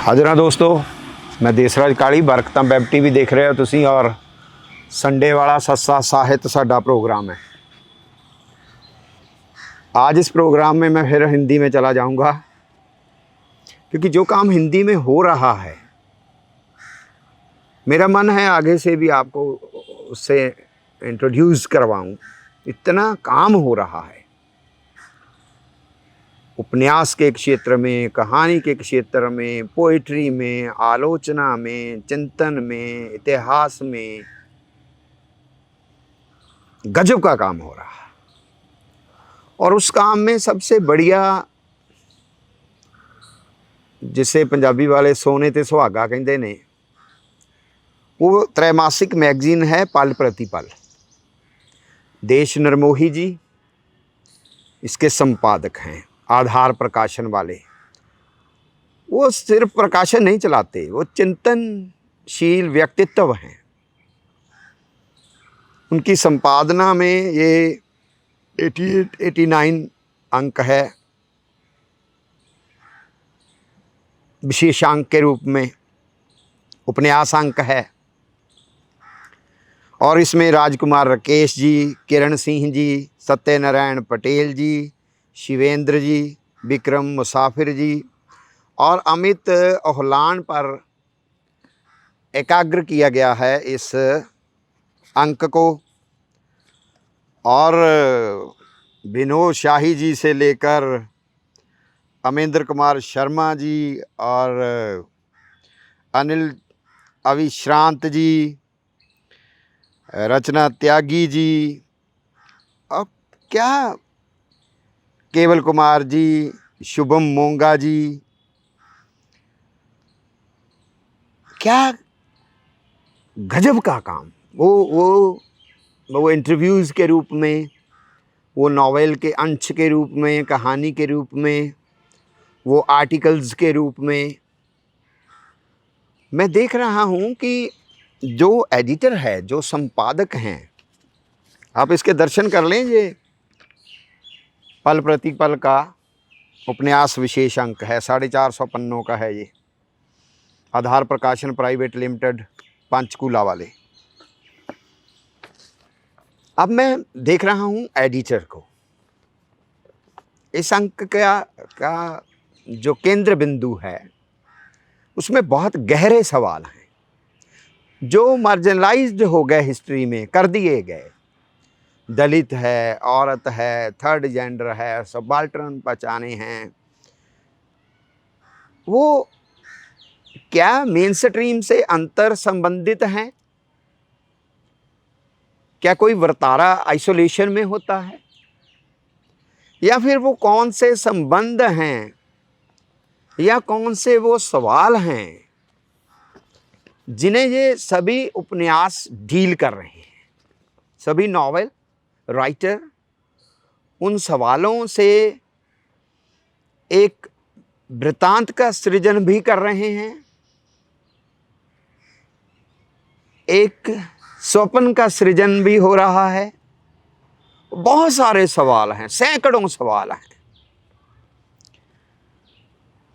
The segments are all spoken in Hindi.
हाजिर दोस्तों, मैं देसराज काली बरकतां वैब टीवी देख रहे हो तुसी। और संडे वाला सस्ता साहित्य साडा प्रोग्राम है। आज इस प्रोग्राम में मैं फिर हिंदी में चला जाऊंगा, क्योंकि जो काम हिंदी में हो रहा है मेरा मन है आगे से भी आपको उससे इंट्रोड्यूस करवाऊं। इतना काम हो रहा है उपन्यास के क्षेत्र में, कहानी के क्षेत्र में, पोइट्री में, आलोचना में, चिंतन में, इतिहास में गजब का काम हो रहा है। और उस काम में सबसे बढ़िया, जिसे पंजाबी वाले सोने ते सुहागा कहते ने, वो त्रैमासिक मैगजीन है पल प्रतिपल। देश नरमोही जी इसके संपादक हैं, आधार प्रकाशन वाले। वो सिर्फ प्रकाशन नहीं चलाते, वो चिंतनशील व्यक्तित्व हैं। उनकी संपादना में ये 88-89 अंक है विशेषांक के रूप में, उपन्यास अंक है। और इसमें राजकुमार राकेश जी, किरण सिंह जी, सत्यनारायण पटेल जी, शिवेंद्र जी, विक्रम मुसाफिर जी और अमित ओहलान पर एकाग्र किया गया है इस अंक को। और विनोद शाही जी से लेकर अमेंद्र कुमार शर्मा जी और अनिल अविश्रांत जी, रचना त्यागी जी, अब क्या केवल कुमार जी, शुभम मोंगा जी, क्या गजब का काम। वो इंटरव्यूज़ के रूप में, वो नॉवेल के अंश के रूप में, कहानी के रूप में, वो आर्टिकल्स के रूप में। मैं देख रहा हूँ कि जो एडिटर है, जो संपादक हैं, आप इसके दर्शन कर लें। ये पल प्रतिपल का उपन्यास विशेष अंक है, 450 पन्नों का है ये। आधार प्रकाशन प्राइवेट लिमिटेड, पंचकूला वाले। अब मैं देख रहा हूँ एडिटर को। इस अंक का जो केंद्र बिंदु है, उसमें बहुत गहरे सवाल हैं जो मार्जिनलाइज्ड हो गए, हिस्ट्री में कर दिए गए। दलित है, औरत है, थर्ड जेंडर है, सबाल्टर्न पहचाने हैं। वो क्या मेन स्ट्रीम से अंतर संबंधित हैं? क्या कोई वर्तारा आइसोलेशन में होता है, या फिर वो कौन से संबंध हैं, या कौन से वो सवाल हैं जिन्हें ये सभी उपन्यास डील कर रहे हैं? सभी नॉवेल राइटर उन सवालों से एक वृत्तांत का सृजन भी कर रहे हैं, एक स्वप्न का सृजन भी हो रहा है। बहुत सारे सवाल हैं, सैकड़ों सवाल हैं।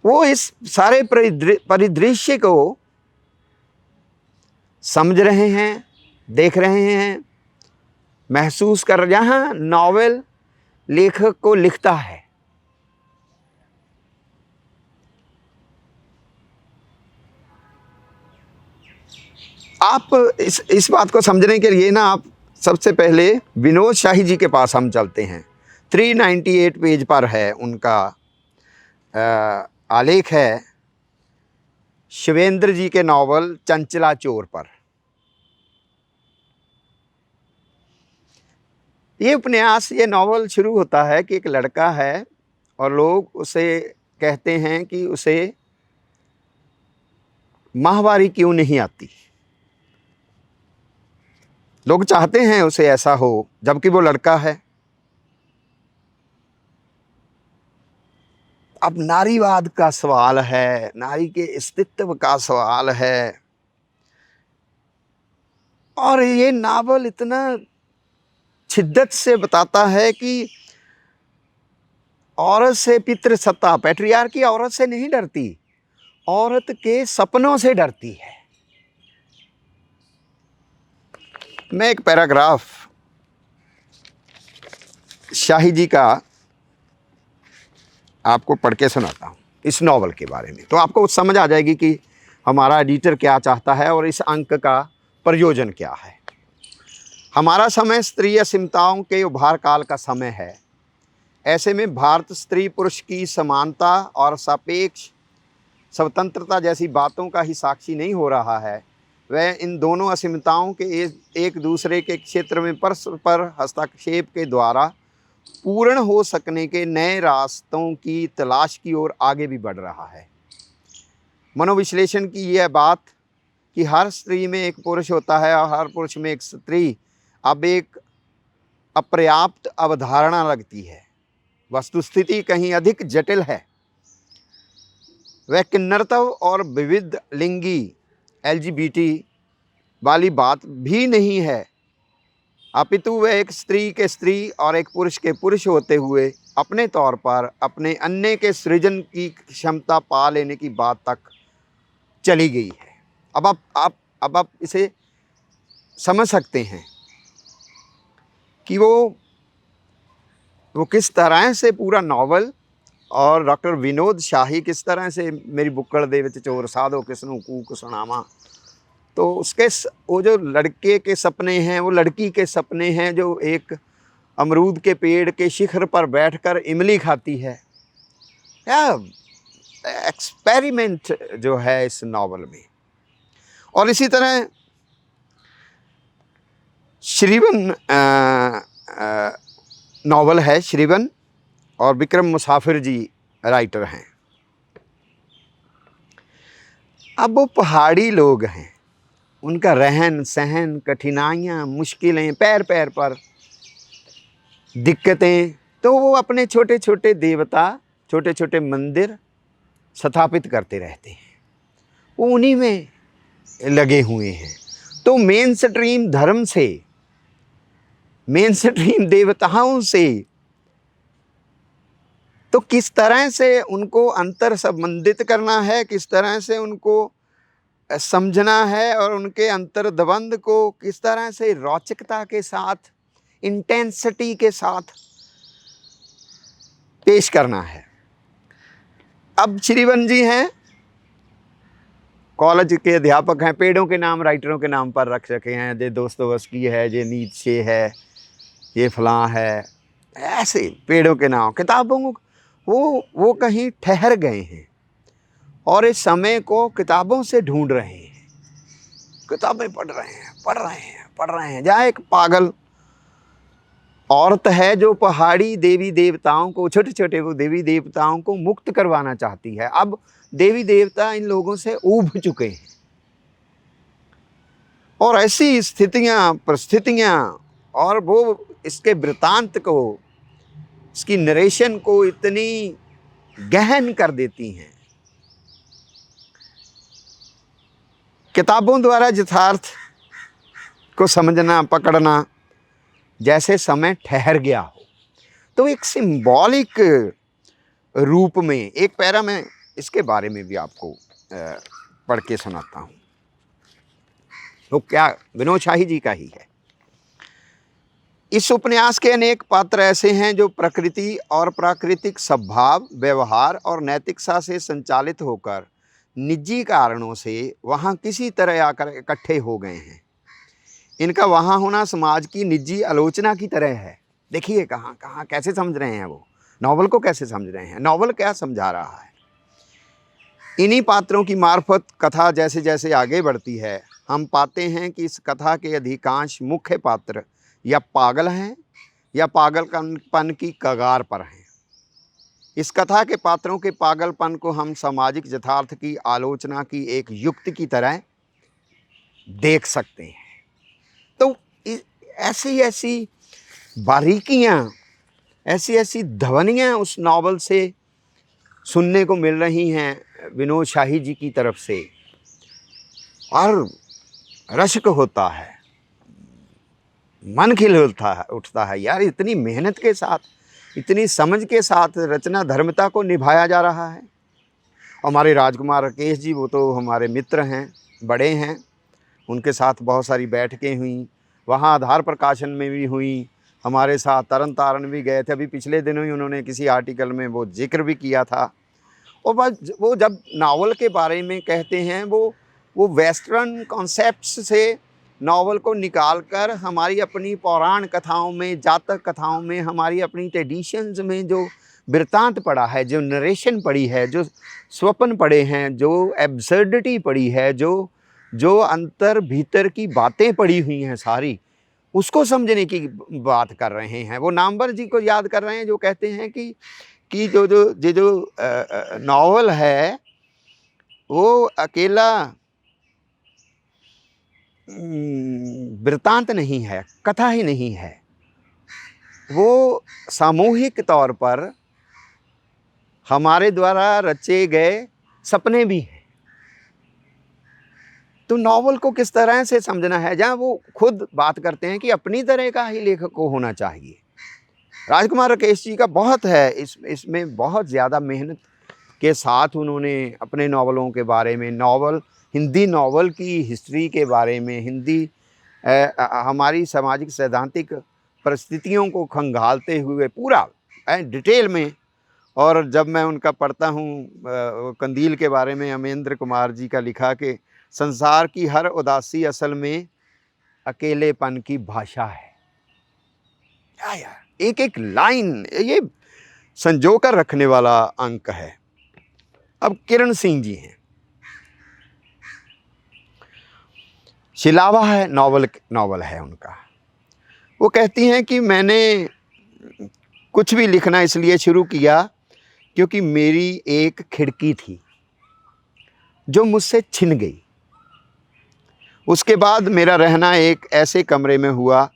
वो इस सारे परिदृश्य को समझ रहे हैं, देख रहे हैं, महसूस कर। जहाँ नॉवेल लेखक को लिखता है, आप इस बात को समझने के लिए ना, आप सबसे पहले विनोद शाही जी के पास हम चलते हैं। 398 पेज पर है उनका आलेख है शिवेंद्र जी के नावल चंचला चोर पर। ये उपन्यास, ये नावल शुरू होता है कि एक लड़का है और लोग उसे कहते हैं कि उसे माहवारी क्यों नहीं आती। लोग चाहते हैं उसे ऐसा हो, जबकि वो लड़का है। अब नारीवाद का सवाल है, नारी के अस्तित्व का सवाल है। और ये नावल इतना शिद्दत से बताता है कि औरत से पितृसत्ता, पैट्रियार्की औरत से नहीं डरती, औरत के सपनों से डरती है। मैं एक पैराग्राफ शाही जी का आपको पढ़ के सुनाता हूँ इस नॉवल के बारे में, तो आपको समझ आ जाएगी कि हमारा एडिटर क्या चाहता है और इस अंक का प्रयोजन क्या है। हमारा समय स्त्री असीमताओं के उभार काल का समय है। ऐसे में भारत स्त्री पुरुष की समानता और सापेक्ष स्वतंत्रता जैसी बातों का ही साक्षी नहीं हो रहा है, वह इन दोनों असीमताओं के एक दूसरे के क्षेत्र में परस्पर हस्तक्षेप के द्वारा पूर्ण हो सकने के नए रास्तों की तलाश की ओर आगे भी बढ़ रहा है। मनोविश्लेषण की यह बात कि हर स्त्री में एक पुरुष होता है और हर पुरुष में एक स्त्री अब एक अपर्याप्त अवधारणा लगती है। वस्तुस्थिति कहीं अधिक जटिल है। वह किन्नरत्व और विविध लिंगी LGBT वाली बात भी नहीं है, अपितु वह एक स्त्री के स्त्री और एक पुरुष के पुरुष होते हुए अपने तौर पर अपने अन्य के सृजन की क्षमता पा लेने की बात तक चली गई है। अब आप इसे समझ सकते हैं कि वो किस तरह से पूरा नॉवल और डॉक्टर विनोद शाही किस तरह से मेरी बुक्कड़ दे विच चोर साधो किसनों कूक सुनावा, तो उसके वो जो लड़के के सपने हैं वो लड़की के सपने हैं जो एक अमरूद के पेड़ के शिखर पर बैठकर इमली खाती है। एक्सपेरिमेंट जो है इस नॉवल में। और इसी तरह श्रीवन नॉवल है, श्रीवन, और विक्रम मुसाफिर जी राइटर हैं। अब वो पहाड़ी लोग हैं, उनका रहन सहन, कठिनाइयाँ, मुश्किलें, पैर पैर पर दिक्कतें, तो वो अपने छोटे छोटे देवता, छोटे छोटे मंदिर स्थापित करते रहते हैं, वो उन्हीं में लगे हुए हैं। तो मेन स्ट्रीम धर्म से, मेन स्ट्रीम देवताओं से तो किस तरह से उनको अंतर संबंधित करना है, किस तरह से उनको समझना है और उनके अंतर द्वंद को किस तरह से रोचकता के साथ, इंटेंसिटी के साथ पेश करना है। अब श्रीवन जी हैं, कॉलेज के अध्यापक हैं, पेड़ों के नाम राइटरों के नाम पर रख सके हैं, ये दोस्तोवस्की है, ये नीत्शे है, ये फलां है, ऐसे पेड़ों के नाम, किताबों वो कहीं ठहर गए हैं और इस समय को किताबों से ढूंढ रहे हैं, किताबें पढ़ रहे हैं। जहाँ एक पागल औरत है जो पहाड़ी देवी देवताओं को, छोटे छोटे वो देवी देवताओं को मुक्त करवाना चाहती है। अब देवी देवता इन लोगों से ऊब चुके हैं और ऐसी स्थितियाँ, परिस्थितियाँ, और वो इसके वृतांत को, इसकी नरेशन को इतनी गहन कर देती हैं। किताबों द्वारा यथार्थ को समझना, पकड़ना, जैसे समय ठहर गया हो, तो एक सिंबॉलिक रूप में एक पैरा में इसके बारे में भी आपको पढ़ के सुनाता हूँ। तो क्या विनोद शाही जी का ही है। इस उपन्यास के अनेक पात्र ऐसे हैं जो प्रकृति और प्राकृतिक स्वभाव, व्यवहार और नैतिकता से संचालित होकर निजी कारणों से वहाँ किसी तरह आकर इकट्ठे हो गए हैं। इनका वहाँ होना समाज की निजी आलोचना की तरह है। देखिए कहाँ कैसे समझ रहे हैं वो, नॉवल को कैसे समझ रहे हैं, नॉवल क्या समझा रहा है। इन्हीं पात्रों की मार्फत कथा जैसे जैसे आगे बढ़ती है, हम पाते हैं कि इस कथा के अधिकांश मुख्य पात्र या पागल हैं या पागलपन की कगार पर हैं। इस कथा के पात्रों के पागलपन को हम सामाजिक यथार्थ की आलोचना की एक युक्ति की तरह देख सकते हैं। तो ऐसी बारीकियाँ, ऐसी ध्वनियाँ उस नॉवल से सुनने को मिल रही हैं विनोद शाही जी की तरफ से, और रश्क होता है, मन खिल उठता है। यार इतनी मेहनत के साथ, इतनी समझ के साथ रचना धर्मता को निभाया जा रहा है हमारे राजकुमार राकेश जी, वो तो हमारे मित्र हैं, बड़े हैं, उनके साथ बहुत सारी बैठकें हुई, वहाँ आधार प्रकाशन में भी हुई, हमारे साथ तरन तारण भी गए थे। अभी पिछले दिनों ही उन्होंने किसी आर्टिकल में वो जिक्र भी किया था। और बस वो जब नावल के बारे में कहते हैं, वो वेस्टर्न कॉन्सेप्ट्स से नावल को निकाल कर हमारी अपनी पौराण कथाओं में, जातक कथाओं में, हमारी अपनी ट्रेडिशंस में जो वृत्तांत पड़ा है, जो नरेशन पड़ी है, जो स्वप्न पड़े हैं, जो एब्सर्डिटी पड़ी है, जो अंतर भीतर की बातें पड़ी हुई हैं सारी, उसको समझने की बात कर रहे हैं। वो नामवर जी को याद कर रहे हैं, जो कहते हैं कि जो नावल है वो अकेला वृत्तांत नहीं है, कथा ही नहीं है, वो सामूहिक तौर पर हमारे द्वारा रचे गए सपने भी हैं। तो नावल को किस तरह से समझना है, जहाँ वो खुद बात करते हैं कि अपनी तरह का ही लेखक को होना चाहिए। राजकुमार राकेश जी का बहुत है, इसमें बहुत ज़्यादा मेहनत के साथ उन्होंने अपने नावलों के बारे में, हिंदी नावल की हिस्ट्री के बारे में, हमारी सामाजिक सैद्धांतिक परिस्थितियों को खंगालते हुए पूरा डिटेल में। और जब मैं उनका पढ़ता हूँ, कंदील के बारे में अमेंद्र कुमार जी का लिखा कि संसार की हर उदासी असल में अकेलेपन की भाषा है। क्या यार, एक एक लाइन ये संजो कर रखने वाला अंक है। अब किरण सिंह जी हैं, शिलावा है नावल है उनका। वो कहती हैं कि मैंने कुछ भी लिखना इसलिए शुरू किया क्योंकि मेरी एक खिड़की थी जो मुझसे छिन गई। उसके बाद मेरा रहना एक ऐसे कमरे में हुआ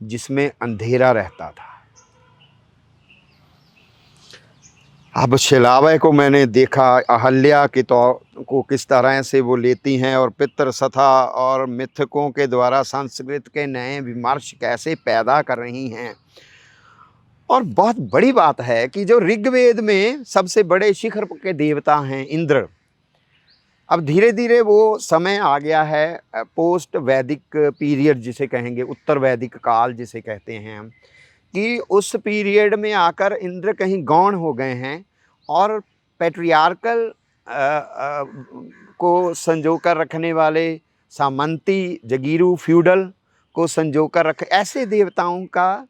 जिसमें अंधेरा रहता था। अब शिलावा को मैंने देखा, अहल्या के तौर को किस तरह से वो लेती हैं, और पितृसत्ता और मिथकों के द्वारा संस्कृत के नए विमर्श कैसे पैदा कर रही हैं। और बहुत बड़ी बात है कि जो ऋग्वेद में सबसे बड़े शिखर के देवता हैं इंद्र, अब धीरे धीरे वो समय आ गया है, पोस्ट वैदिक पीरियड जिसे कहेंगे, उत्तर वैदिक काल जिसे कहते हैं हम, कि उस पीरियड में आकर इंद्र कहीं गौण हो गए हैं और पैट्रियार्कल को संजो कर रखने वाले, सामंती, जगीरू, फ्यूडल को संजो कर रख, ऐसे देवताओं का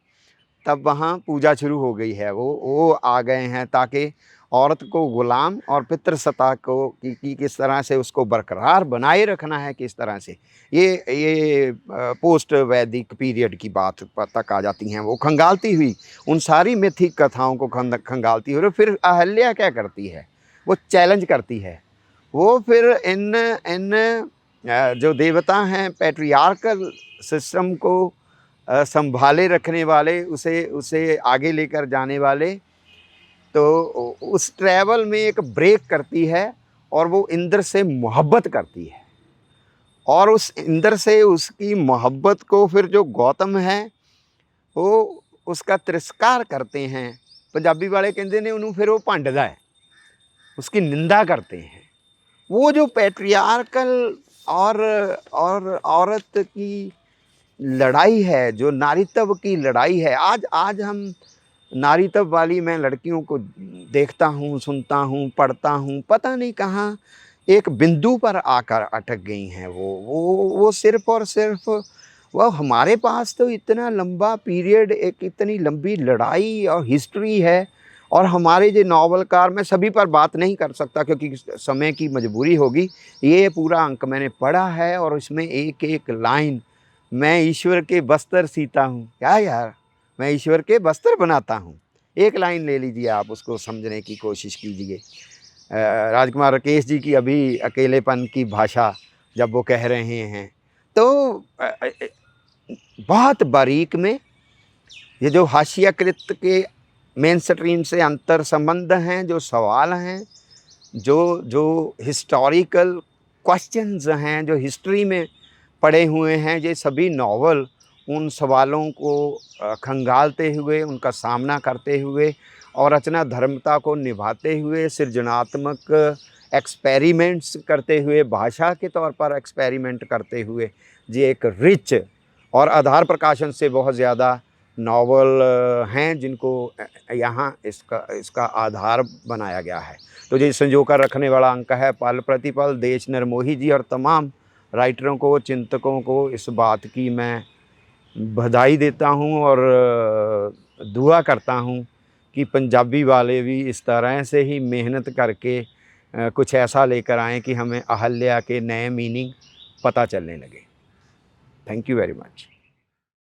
तब वहाँ पूजा शुरू हो गई है। वो आ गए हैं ताकि औरत को गुलाम और पितृसत्ता को कि किस तरह से उसको बरकरार बनाए रखना है, किस तरह से ये पोस्ट वैदिक पीरियड की बात तक आ जाती हैं। वो खंगालती हुई उन सारी मिथिक कथाओं को खंगालती हुई। और फिर अहल्या क्या करती है, वो चैलेंज करती है। वो फिर इन जो देवता हैं, पैट्रियार्कल सिस्टम को संभाले रखने वाले, उसे आगे लेकर जाने वाले, तो उस ट्रैवल में एक ब्रेक करती है और वो इंद्र से मोहब्बत करती है। और उस इंद्र से उसकी मोहब्बत को फिर जो गौतम है वो उसका तिरस्कार करते हैं। पंजाबी वाले कहते ने उन्होंने फिर वो भंडदा है, उसकी निंदा करते हैं। वो जो पैट्रियार्कल और औरत की लड़ाई है, जो नारीत्व की लड़ाई है, आज हम नारीत्व वाली, मैं लड़कियों को देखता हूँ, सुनता हूँ, पढ़ता हूँ, पता नहीं कहाँ एक बिंदु पर आकर अटक गई हैं। वो सिर्फ और सिर्फ वो, हमारे पास तो इतना लंबा पीरियड, एक इतनी लंबी लड़ाई और हिस्ट्री है। और हमारे जो नावलकार, मैं सभी पर बात नहीं कर सकता क्योंकि समय की मजबूरी होगी। ये पूरा अंक मैंने पढ़ा है और इसमें एक एक लाइन, मैं ईश्वर के बस्तर सीता हूँ। क्या यार, मैं ईश्वर के बस्तर बनाता हूँ। एक लाइन ले लीजिए, आप उसको समझने की कोशिश कीजिए। राजकुमार राकेश जी की अभी अकेलेपन की भाषा जब वो कह रहे हैं, तो बहुत बारीक में ये जो हाशियाकृत के मेन स्ट्रीम से अंतर संबंध हैं, जो सवाल हैं, जो हिस्टोरिकल क्वेश्चंस हैं, जो हिस्ट्री में पड़े हुए हैं, ये सभी नावल उन सवालों को खंगालते हुए, उनका सामना करते हुए और रचना धर्मता को निभाते हुए सृजनात्मक एक्सपेरिमेंट्स करते हुए, भाषा के तौर पर एक्सपेरिमेंट करते हुए जी एक रिच और आधार प्रकाशन से बहुत ज़्यादा नावल हैं जिनको यहाँ इसका आधार बनाया गया है। तो जी संजो कर रखने वाला अंक है पल प्रतिपल। देश निर्मोही जी और तमाम राइटरों को, चिंतकों को इस बात की मैं बधाई देता हूँ और दुआ करता हूँ कि पंजाबी वाले भी इस तरह से ही मेहनत करके कुछ ऐसा लेकर आएँ कि हमें अहल्या के नए मीनिंग पता चलने लगे। Thank you very much.